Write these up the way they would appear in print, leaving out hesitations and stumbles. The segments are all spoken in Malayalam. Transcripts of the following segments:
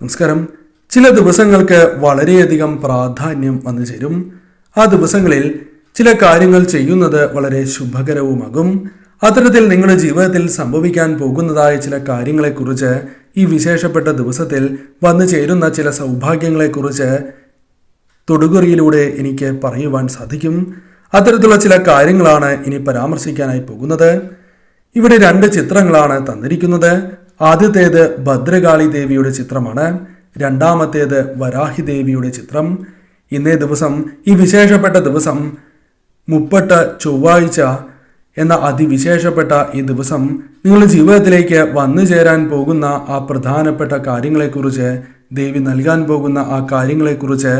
നമസ്കാരം. ചില ദിവസങ്ങൾക്ക് വളരെയധികം പ്രാധാന്യം വന്നു ചേരും. ആ ദിവസങ്ങളിൽ ചില കാര്യങ്ങൾ ചെയ്യുന്നത് വളരെ ശുഭകരവുമാകും. അത്തരത്തിൽ നിങ്ങളുടെ ജീവിതത്തിൽ സംഭവിക്കാൻ പോകുന്നതായ ചില കാര്യങ്ങളെക്കുറിച്ച്, ഈ വിശേഷപ്പെട്ട ദിവസത്തിൽ വന്നു ചേരുന്ന ചില സൗഭാഗ്യങ്ങളെക്കുറിച്ച് തൊടുകുറിയിലൂടെ എനിക്ക് പറയുവാൻ സാധിക്കും. അത്തരത്തിലുള്ള ചില കാര്യങ്ങളാണ് ഇനി പരാമർശിക്കാനായി പോകുന്നത്. ഇവിടെ 2 ചിത്രങ്ങളാണ് തന്നിരിക്കുന്നത്. ആദ്യത്തേത് ഭദ്രകാളി ദേവിയുടെ ചിത്രമാണ്, രണ്ടാമത്തേത് വരാഹി ദേവിയുടെ ചിത്രം. ഇന്നേ ദിവസം, ഈ വിശേഷപ്പെട്ട ദിവസം, മുപ്പട്ട ചൊവ്വാഴ്ച എന്ന അതിവിശേഷപ്പെട്ട ഈ ദിവസം നിങ്ങളുടെ ജീവിതത്തിലേക്ക് വന്നു ചേരാൻ പോകുന്ന ആ പ്രധാനപ്പെട്ട കാര്യങ്ങളെക്കുറിച്ച്, ദേവി നൽകാൻ പോകുന്ന ആ കാര്യങ്ങളെക്കുറിച്ച്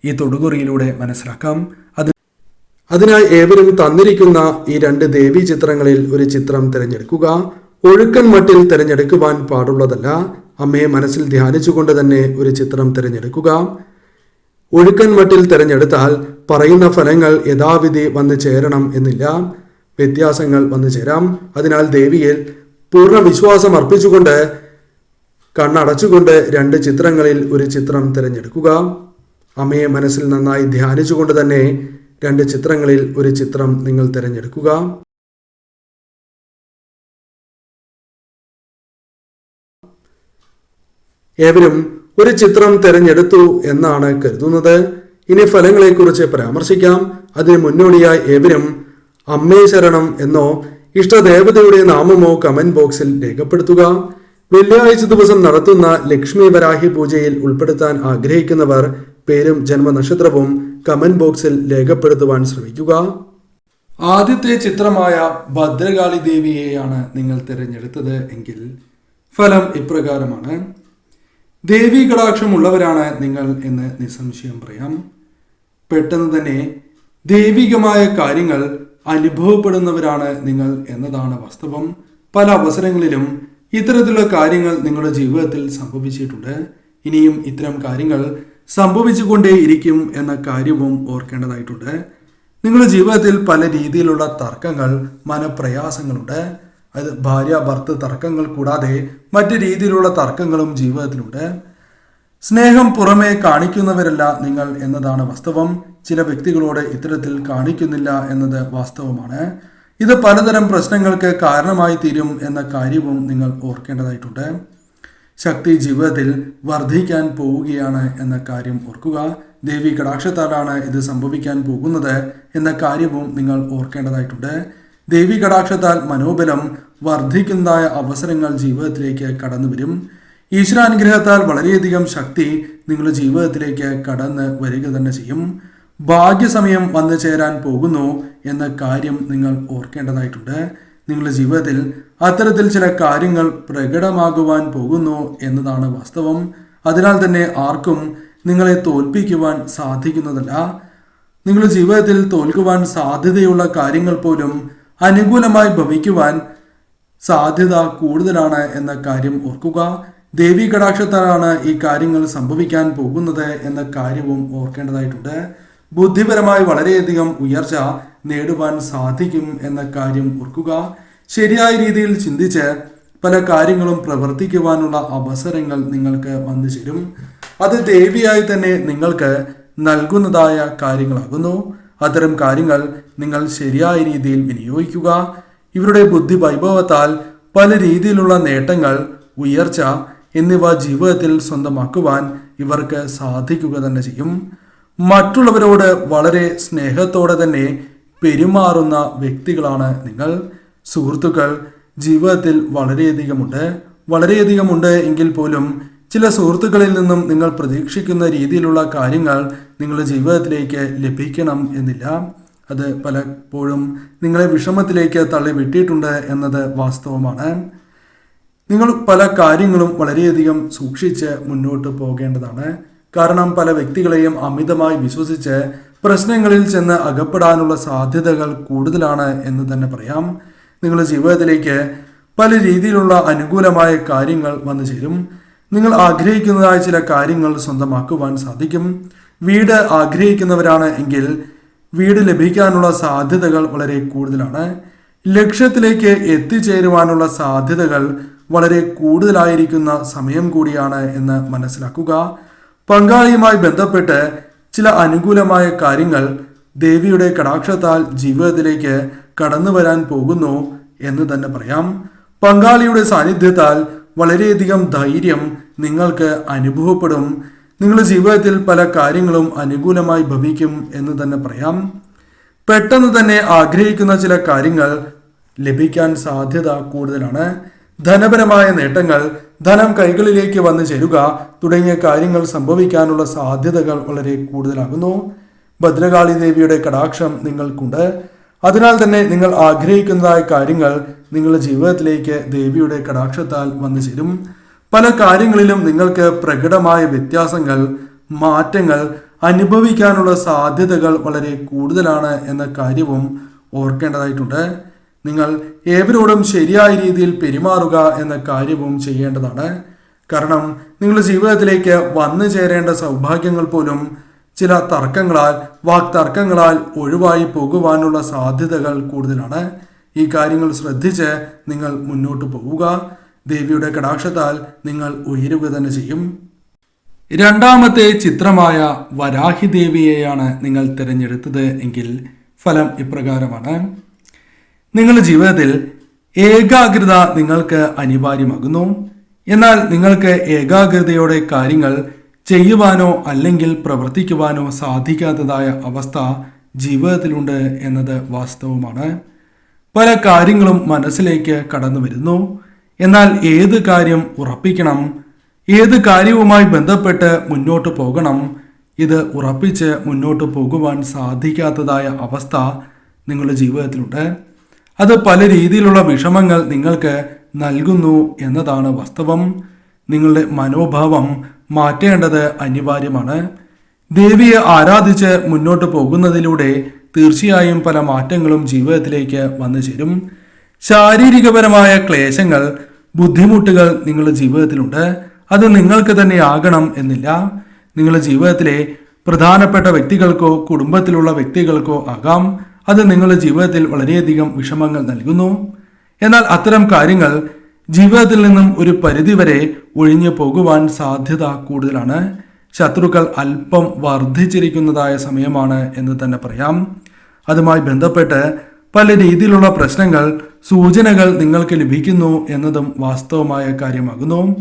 ഈ തൊടുകുറിയിലൂടെ മനസ്സിലാക്കാം. അതിനായി ഏവരും തന്നിരിക്കുന്ന ഈ 2 ദേവീ ചിത്രങ്ങളിൽ ഒരു ചിത്രം തിരഞ്ഞെടുക്കുക. ഒഴുക്കൻ മട്ടിൽ തിരഞ്ഞെടുക്കുവാൻ പാടുള്ളതല്ല. അമ്മയെ മനസ്സിൽ ധ്യാനിച്ചുകൊണ്ട് തന്നെ ഒരു ചിത്രം തിരഞ്ഞെടുക്കുക. ഒഴുക്കൻ മട്ടിൽ തിരഞ്ഞെടുത്താൽ പറയുന്ന ഫലങ്ങൾ യഥാവിധി വന്നു ചേരണം എന്നില്ല, വ്യത്യാസങ്ങൾ വന്നു ചേരാം. അതിനാൽ ദേവിയിൽ പൂർണ്ണ വിശ്വാസം അർപ്പിച്ചുകൊണ്ട് കണ്ണടച്ചുകൊണ്ട് 2 ചിത്രങ്ങളിൽ ഒരു ചിത്രം തിരഞ്ഞെടുക്കുക. അമ്മയെ മനസ്സിൽ നന്നായി ധ്യാനിച്ചുകൊണ്ട് തന്നെ 2 ചിത്രങ്ങളിൽ ഒരു ചിത്രം നിങ്ങൾ തിരഞ്ഞെടുക്കുക. ഏവരും ഒരു ചിത്രം തിരഞ്ഞെടുത്തു എന്നാണ് കരുതുന്നത്. ഇനി ഫലങ്ങളെക്കുറിച്ച് പരാമർശിക്കാം. അതിന് മുന്നോടിയായി ഏവരും അമ്മേ ശരണം എന്നോ ഇഷ്ടദേവതയുടെ നാമമോ കമന്റ് ബോക്സിൽ രേഖപ്പെടുത്തുക. വെള്ളിയാഴ്ച ദിവസം നടത്തുന്ന ലക്ഷ്മി വരാഹി പൂജയിൽ ഉൾപ്പെടുത്താൻ ആഗ്രഹിക്കുന്നവർ പേരും ജന്മനക്ഷത്രവും കമന്റ് ബോക്സിൽ രേഖപ്പെടുത്തുവാൻ ശ്രമിക്കുക. ആദ്യത്തെ ചിത്രമായ ഭദ്രകാളി ദേവിയെയാണ് നിങ്ങൾ തിരഞ്ഞെടുത്തത് എങ്കിൽ ഫലം ഇപ്രകാരമാണ്. ദേവീ കടാക്ഷമുള്ളവരാണ് നിങ്ങൾ എന്ന് നിസ്സംശയം പറയാം. പെട്ടെന്ന് തന്നെ ദൈവികമായ കാര്യങ്ങൾ അനുഭവപ്പെടുന്നവരാണ് നിങ്ങൾ എന്നതാണ് വാസ്തവം. പല അവസരങ്ങളിലും ഇത്തരത്തിലുള്ള കാര്യങ്ങൾ നിങ്ങളുടെ ജീവിതത്തിൽ സംഭവിച്ചിട്ടുണ്ട്. ഇനിയും ഇത്തരം കാര്യങ്ങൾ സംഭവിച്ചുകൊണ്ടേയിരിക്കും എന്ന കാര്യവും ഓർക്കേണ്ടതായിട്ടുണ്ട്. നിങ്ങളുടെ ജീവിതത്തിൽ പല രീതിയിലുള്ള തർക്കങ്ങൾ, മനപ്രയാസങ്ങളുണ്ട്. അത് ഭാര്യ ഭർത്തൃ തർക്കങ്ങൾ കൂടാതെ മറ്റു രീതിയിലുള്ള തർക്കങ്ങളും ജീവിതത്തിലുണ്ട്. സ്നേഹം പുറമേ കാണിക്കുന്നവരല്ല നിങ്ങൾ എന്നതാണ് വാസ്തവം. ചില വ്യക്തികളോട് ഇത്തരത്തിൽ കാണിക്കുന്നില്ല എന്നത് വാസ്തവമാണ്. ഇത് പലതരം പ്രശ്നങ്ങൾക്ക് കാരണമായി തീരും എന്ന കാര്യവും നിങ്ങൾ ഓർക്കേണ്ടതായിട്ടുണ്ട്. ശക്തി ജീവിതത്തിൽ വർദ്ധിക്കാൻ പോവുകയാണ് എന്ന കാര്യം ഓർക്കുക. ദേവി കടാക്ഷത്താലാണ് ഇത് സംഭവിക്കാൻ പോകുന്നത് എന്ന കാര്യവും നിങ്ങൾ ഓർക്കേണ്ടതായിട്ടുണ്ട്. ദേവി കടാക്ഷത്താൽ മനോബലം വർദ്ധിക്കുന്നതായ അവസരങ്ങൾ ജീവിതത്തിലേക്ക് കടന്നു വരും. ഈശ്വരാനുഗ്രഹത്താൽ വളരെയധികം ശക്തി നിങ്ങളുടെ ജീവിതത്തിലേക്ക് കടന്ന് വരിക തന്നെ ചെയ്യും. ഭാഗ്യസമയം വന്നു ചേരാൻ പോകുന്നു എന്ന കാര്യം നിങ്ങൾ ഓർക്കേണ്ടതായിട്ടുണ്ട്. നിങ്ങളുടെ ജീവിതത്തിൽ അത്തരത്തിൽ ചില കാര്യങ്ങൾ പ്രകടമാകുവാൻ പോകുന്നു എന്നതാണ് വാസ്തവം. അതിനാൽ തന്നെ ആർക്കും നിങ്ങളെ തോൽപ്പിക്കുവാൻ സാധിക്കുന്നതല്ല. നിങ്ങളുടെ ജീവിതത്തിൽ തോൽക്കുവാൻ സാധ്യതയുള്ള കാര്യങ്ങൾ പോലും അനുകൂലമായി ഭവിക്കുവാൻ സാധ്യത കൂടുതലാണ് എന്ന കാര്യം ഓർക്കുക. ദേവീ കടാക്ഷത്താലാണ് ഈ കാര്യങ്ങൾ സംഭവിക്കാൻ പോകുന്നത് എന്ന കാര്യവും ഓർക്കേണ്ടതായിട്ടുണ്ട്. ബുദ്ധിപരമായി വളരെയധികം ഉയർച്ച നേടുവാൻ സാധിക്കും എന്ന കാര്യം ഓർക്കുക. ശരിയായ രീതിയിൽ ചിന്തിച്ച് പല കാര്യങ്ങളും പ്രവർത്തിക്കുവാനുള്ള അവസരങ്ങൾ നിങ്ങൾക്ക് വന്നു ചേരും. അത് ദേവിയായി തന്നെ നിങ്ങൾക്ക് നൽകുന്നതായ കാര്യങ്ങളാകുന്നു. അത്തരം കാര്യങ്ങൾ നിങ്ങൾ ശരിയായ രീതിയിൽ വിനിയോഗിക്കുക. ഇവരുടെ ബുദ്ധി വൈഭവത്താൽ പല രീതിയിലുള്ള നേട്ടങ്ങൾ, ഉയർച്ച എന്നിവ ജീവിതത്തിൽ സ്വന്തമാക്കുവാൻ ഇവർക്ക് സാധിക്കുക തന്നെ ചെയ്യും. മറ്റുള്ളവരോട് വളരെ സ്നേഹത്തോടെ തന്നെ പെരുമാറുന്ന വ്യക്തികളാണ് നിങ്ങൾ. സുഹൃത്തുക്കൾ ജീവിതത്തിൽ വളരെയധികമുണ്ട് എങ്കിൽ പോലും ചില സുഹൃത്തുക്കളിൽ നിന്നും നിങ്ങൾ പ്രതീക്ഷിക്കുന്ന രീതിയിലുള്ള കാര്യങ്ങൾ നിങ്ങളുടെ ജീവിതത്തിലേക്ക് ലഭിക്കണം എന്നില്ല. അത് പലപ്പോഴും നിങ്ങളെ വിഷമത്തിലേക്ക് തള്ളിവിട്ടിട്ടുണ്ട് എന്നത് വാസ്തവമാണ്. നിങ്ങൾ പല കാര്യങ്ങളും വളരെയധികം സൂക്ഷിച്ച് മുന്നോട്ട് പോകേണ്ടതാണ്. കാരണം പല വ്യക്തികളെയും അമിതമായി വിശ്വസിച്ച് പ്രശ്നങ്ങളിൽ ചെന്ന് അകപ്പെടാനുള്ള സാധ്യതകൾ കൂടുതലാണ് എന്ന് തന്നെ പറയാം. നിങ്ങളുടെ ജീവിതത്തിലേക്ക് പല രീതിയിലുള്ള അനുകൂലമായ കാര്യങ്ങൾ വന്നു ചേരും. നിങ്ങൾ ആഗ്രഹിക്കുന്നതായ ചില കാര്യങ്ങൾ സ്വന്തമാക്കുവാൻ സാധിക്കും. വീട് ആഗ്രഹിക്കുന്നവരാണ് എങ്കിൽ വീട് ലഭിക്കാനുള്ള സാധ്യതകൾ വളരെ കൂടുതലാണ്. ലക്ഷ്യത്തിലേക്ക് എത്തിച്ചേരുവാനുള്ള സാധ്യതകൾ വളരെ കൂടുതലായിരിക്കുന്ന സമയം കൂടിയാണ് എന്ന് മനസ്സിലാക്കുക. പങ്കാളിയുമായി ബന്ധപ്പെട്ട് ചില അനുകൂലമായ കാര്യങ്ങൾ ദേവിയുടെ കടാക്ഷത്താൽ ജീവിതത്തിലേക്ക് കടന്നു വരാൻ പോകുന്നു എന്ന് തന്നെ പറയാം. പങ്കാളിയുടെ സാന്നിധ്യത്താൽ വളരെയധികം ധൈര്യം നിങ്ങൾക്ക് അനുഭവപ്പെടും. നിങ്ങളുടെ ജീവിതത്തിൽ പല കാര്യങ്ങളും അനുകൂലമായി ഭവിക്കും എന്ന് തന്നെ പറയാം. പെട്ടെന്ന് തന്നെ ആഗ്രഹിക്കുന്ന ചില കാര്യങ്ങൾ ലഭിക്കാൻ സാധ്യത കൂടുതലാണ്. ധനപരമായ നേട്ടങ്ങൾ, ധനം കൈകളിലേക്ക് വന്നു ചേരുക തുടങ്ങിയ കാര്യങ്ങൾ സംഭവിക്കാനുള്ള സാധ്യതകൾ വളരെ കൂടുതലാകുന്നു. ഭദ്രകാളി ദേവിയുടെ കടാക്ഷം നിങ്ങൾക്കുണ്ട്. അതിനാൽ തന്നെ നിങ്ങൾ ആഗ്രഹിക്കുന്നതായ കാര്യങ്ങൾ നിങ്ങളുടെ ജീവിതത്തിലേക്ക് ദേവിയുടെ കടാക്ഷത്താൽ വന്നു ചേരും. പല കാര്യങ്ങളിലും നിങ്ങൾക്ക് പ്രകടമായ വ്യത്യാസങ്ങൾ, മാറ്റങ്ങൾ അനുഭവിക്കാനുള്ള സാധ്യതകൾ വളരെ കൂടുതലാണ് എന്ന കാര്യവും ഓർക്കേണ്ടതായിട്ടുണ്ട്. നിങ്ങൾ ഏവരോടും ശരിയായ രീതിയിൽ പെരുമാറുക എന്ന കാര്യവും ചെയ്യേണ്ടതാണ്. കാരണം നിങ്ങളുടെ ജീവിതത്തിലേക്ക് വന്നു ചേരേണ്ട സൗഭാഗ്യങ്ങൾ പോലും ചില തർക്കങ്ങളാൽ, വാക്തർക്കങ്ങളാൽ ഒഴിവായി പോകുവാനുള്ള സാധ്യതകൾ കൂടുതലാണ്. ഈ കാര്യങ്ങൾ ശ്രദ്ധിച്ച് നിങ്ങൾ മുന്നോട്ട് പോവുക. ദേവിയുടെ കടാക്ഷത്താൽ നിങ്ങൾ ഉയരുക തന്നെ ചെയ്യും. രണ്ടാമത്തെ ചിത്രമായ വരാഹി ദേവിയെയാണ് നിങ്ങൾ തിരഞ്ഞെടുത്തത് എങ്കിൽ ഫലം ഇപ്രകാരമാണ്. നിങ്ങളുടെ ജീവിതത്തിൽ ഏകാഗ്രത നിങ്ങൾക്ക് അനിവാര്യമാകുന്നു. എന്നാൽ നിങ്ങൾക്ക് ഏകാഗ്രതയോടെ കാര്യങ്ങൾ ചെയ്യുവാനോ അല്ലെങ്കിൽ പ്രവർത്തിക്കുവാനോ സാധിക്കാത്തതായ അവസ്ഥ ജീവിതത്തിലുണ്ട് എന്നത് വാസ്തവമാണ്. പല കാര്യങ്ങളും മനസ്സിലേക്ക് കടന്നു വരുന്നു. എന്നാൽ ഏത് കാര്യം ഉറപ്പിക്കണം, ഏത് കാര്യവുമായി ബന്ധപ്പെട്ട് മുന്നോട്ട് പോകണം, ഇത് ഉറപ്പിച്ച് മുന്നോട്ട് പോകുവാൻ സാധിക്കാത്തതായ അവസ്ഥ നിങ്ങളുടെ ജീവിതത്തിലുണ്ട്. അത് പല രീതിയിലുള്ള വിഷമങ്ങൾ നിങ്ങൾക്ക് നൽകുന്നു എന്നതാണ് വാസ്തവം. നിങ്ങളുടെ മനോഭാവം മാറ്റേണ്ടത് അനിവാര്യമാണ്. ദേവിയെ ആരാധിച്ച് മുന്നോട്ട് പോകുന്നതിലൂടെ തീർച്ചയായും പല മാറ്റങ്ങളും ജീവിതത്തിലേക്ക് വന്നു ചേരും. ശാരീരികപരമായ ക്ലേശങ്ങൾ, ബുദ്ധിമുട്ടുകൾ നിങ്ങളുടെ ജീവിതത്തിലുണ്ട്. അത് നിങ്ങൾക്ക് തന്നെ ആകണം എന്നില്ല. നിങ്ങളുടെ ജീവിതത്തിലെ പ്രധാനപ്പെട്ട വ്യക്തികൾക്കോ കുടുംബത്തിലുള്ള വ്യക്തികൾക്കോ ആകാം. അത് നിങ്ങളുടെ ജീവിതത്തിൽ വളരെയധികം വിഷമങ്ങൾ നൽകുന്നു. എന്നാൽ അത്തരം കാര്യങ്ങൾ ജീവിതത്തിൽ നിന്നും ഒരു പരിധിവരെ ഒഴിഞ്ഞു പോകുവാൻ സാധ്യത കൂടുതലാണ്. ശത്രുക്കൾ അല്പം വർദ്ധിച്ചിരിക്കുന്നതായ സമയമാണ് എന്ന് തന്നെ പറയാം. അതുമായി ബന്ധപ്പെട്ട് പല രീതിയിലുള്ള പ്രശ്നങ്ങൾ, സൂചനകൾ നിങ്ങൾക്ക് ലഭിക്കുന്നു എന്നതും വാസ്തവമായ കാര്യമാകുന്നു.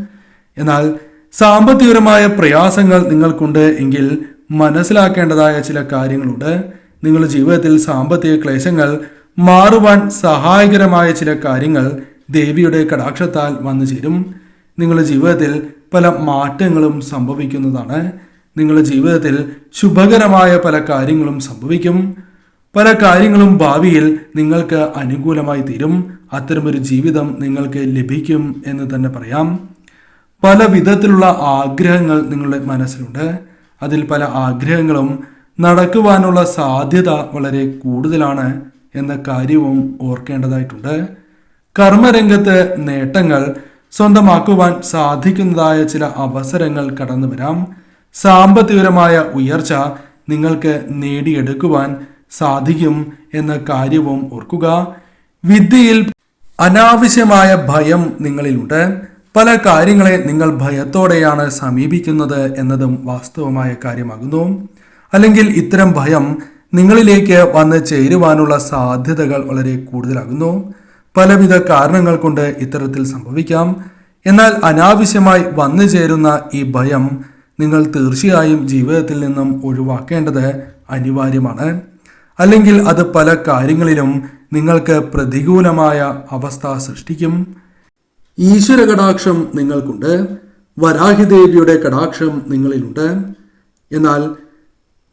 എന്നാൽ സാമ്പത്തികപരമായ പ്രയാസങ്ങൾ നിങ്ങൾക്കുണ്ട് എങ്കിൽ മനസ്സിലാക്കേണ്ടതായ ചില കാര്യങ്ങളുണ്ട്. നിങ്ങളുടെ ജീവിതത്തിൽ സാമ്പത്തിക ക്ലേശങ്ങൾ മാറുവാൻ സഹായകരമായ ചില കാര്യങ്ങൾ ദേവിയുടെ കടാക്ഷത്താൽ വന്നു ചേരും. നിങ്ങളുടെ ജീവിതത്തിൽ പല മാറ്റങ്ങളും സംഭവിക്കുന്നതാണ്. നിങ്ങളുടെ ജീവിതത്തിൽ ശുഭകരമായ പല കാര്യങ്ങളും സംഭവിക്കും. പല കാര്യങ്ങളും ഭാവിയിൽ നിങ്ങൾക്ക് അനുകൂലമായി തീരും. അത്തരമൊരു ജീവിതം നിങ്ങൾക്ക് ലഭിക്കും എന്ന് തന്നെ പറയാം. പല വിധത്തിലുള്ള ആഗ്രഹങ്ങൾ നിങ്ങളുടെ മനസ്സിലുണ്ട്. അതിൽ പല ആഗ്രഹങ്ങളും നടക്കുവാനുള്ള സാധ്യത വളരെ കൂടുതലാണ് എന്ന കാര്യവും ഓർക്കേണ്ടതായിട്ടുണ്ട്. കർമ്മരംഗത്ത് നേട്ടങ്ങൾ സ്വന്തമാക്കുവാൻ സാധിക്കുന്നതായ ചില അവസരങ്ങൾ കടന്നു വരാം. സാമ്പത്തികപരമായ ഉയർച്ച നിങ്ങൾക്ക് നേടിയെടുക്കുവാൻ സാധിക്കും എന്ന കാര്യവും ഓർക്കുക. വിദ്യയിൽ അനാവശ്യമായ ഭയം നിങ്ങളിലുണ്ട്. പല കാര്യങ്ങളെ നിങ്ങൾ ഭയത്തോടെയാണ് സമീപിക്കുന്നത് എന്നതും വാസ്തവമായ കാര്യമാകുന്നു. അല്ലെങ്കിൽ ഇത്തരം ഭയം നിങ്ങളിലേക്ക് വന്ന് ചേരുവാനുള്ള സാധ്യതകൾ വളരെ കൂടുതലാകുന്നു. പലവിധ കാരണങ്ങൾ കൊണ്ട് ഇത്തരത്തിൽ സംഭവിക്കാം. എന്നാൽ അനാവശ്യമായി വന്നു ചേരുന്ന ഈ ഭയം നിങ്ങൾ തീർച്ചയായും ജീവിതത്തിൽ നിന്നും ഒഴിവാക്കേണ്ടത് അനിവാര്യമാണ്. അല്ലെങ്കിൽ അത് പല കാര്യങ്ങളിലും നിങ്ങൾക്ക് പ്രതികൂലമായ അവസ്ഥ സൃഷ്ടിക്കും. ഈശ്വര കടാക്ഷം നിങ്ങൾക്കുണ്ട്. വരാഹി ദേവിയുടെ കടാക്ഷം നിങ്ങളിലുണ്ട്. എന്നാൽ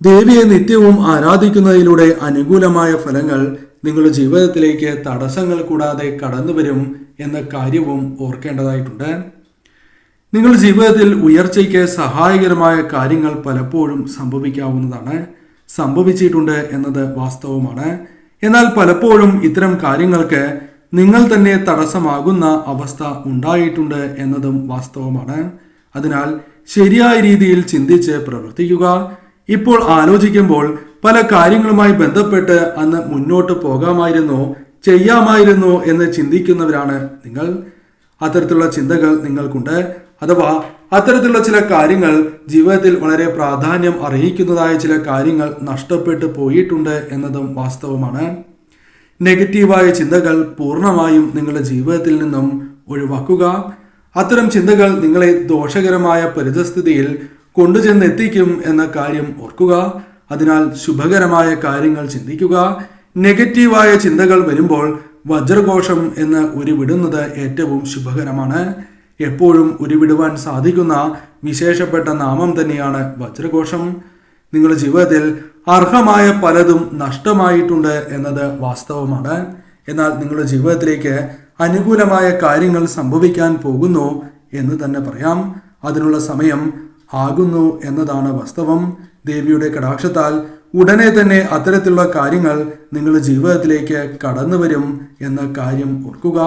ദേവിയെ നിത്യവും ആരാധിക്കുന്നതിലൂടെ അനുകൂലമായ ഫലങ്ങൾ നിങ്ങളുടെ ജീവിതത്തിലേക്ക് തടസ്സങ്ങൾ കൂടാതെ കടന്നു വരും എന്ന കാര്യവും ഓർക്കേണ്ടതായിട്ടുണ്ട്. നിങ്ങളുടെ ജീവിതത്തിൽ ഉയർച്ചയ്ക്ക് സഹായകരമായ കാര്യങ്ങൾ പലപ്പോഴും സംഭവിക്കാവുന്നതാണ്. സംഭവിച്ചിട്ടുണ്ട് എന്നത് വാസ്തവമാണ്. എന്നാൽ പലപ്പോഴും ഇത്തരം കാര്യങ്ങൾക്ക് നിങ്ങൾ തന്നെ തടസ്സമാകുന്ന അവസ്ഥ ഉണ്ടായിട്ടുണ്ട് എന്നതും വാസ്തവമാണ്. അതിനാൽ ശരിയായ രീതിയിൽ ചിന്തിച്ച് പ്രവർത്തിക്കുക. ഇപ്പോൾ ആലോചിക്കുമ്പോൾ പല കാര്യങ്ങളുമായി ബന്ധപ്പെട്ട് അന്ന് മുന്നോട്ട് പോകാമായിരുന്നോ, ചെയ്യാമായിരുന്നോ എന്ന് ചിന്തിക്കുന്നവരാണ് നിങ്ങൾ. അത്തരത്തിലുള്ള ചിന്തകൾ നിങ്ങൾക്കുണ്ട്, അഥവാ അത്തരത്തിലുള്ള ചില കാര്യങ്ങൾ ജീവിതത്തിൽ വളരെ പ്രാധാന്യം അർഹിക്കുന്നതായ ചില കാര്യങ്ങൾ നഷ്ടപ്പെട്ടു പോയിട്ടുണ്ട് എന്നതും വാസ്തവമാണ്. നെഗറ്റീവായ ചിന്തകൾ പൂർണ്ണമായും നിങ്ങളുടെ ജീവിതത്തിൽ നിന്നും ഒഴിവാക്കുക. അത്തരം ചിന്തകൾ നിങ്ങളെ ദോഷകരമായ പരിതസ്ഥിതിയിൽ കൊണ്ടുചെന്നെത്തിക്കും എന്ന കാര്യം ഓർക്കുക. അതിനാൽ ശുഭകരമായ കാര്യങ്ങൾ ചിന്തിക്കുക. നെഗറ്റീവായ ചിന്തകൾ വരുമ്പോൾ വജ്രഘോഷം എന്ന് ഉരുവിടുന്നത് ഏറ്റവും ശുഭകരമാണ്. എപ്പോഴും ഉരുവിടുവാൻ സാധിക്കുന്ന വിശേഷപ്പെട്ട നാമം തന്നെയാണ് വജ്രഘോഷം. നിങ്ങളുടെ ജീവിതത്തിൽ അർഹമായ പലതും നഷ്ടമായിട്ടുണ്ട് എന്നത് വാസ്തവമാണ്. എന്നാൽ നിങ്ങളുടെ ജീവിതത്തിലേക്ക് അനുകൂലമായ കാര്യങ്ങൾ സംഭവിക്കാൻ പോകുന്നു എന്ന് തന്നെ പറയാം. അതിനുള്ള സമയം ആകുന്നു എന്നതാണ് വാസ്തവം. ദേവിയുടെ കടാക്ഷത്താൽ ഉടനെ തന്നെ അത്തരത്തിലുള്ള കാര്യങ്ങൾ നിങ്ങളുടെ ജീവിതത്തിലേക്ക് കടന്നു വരും എന്ന കാര്യം ഓർക്കുക.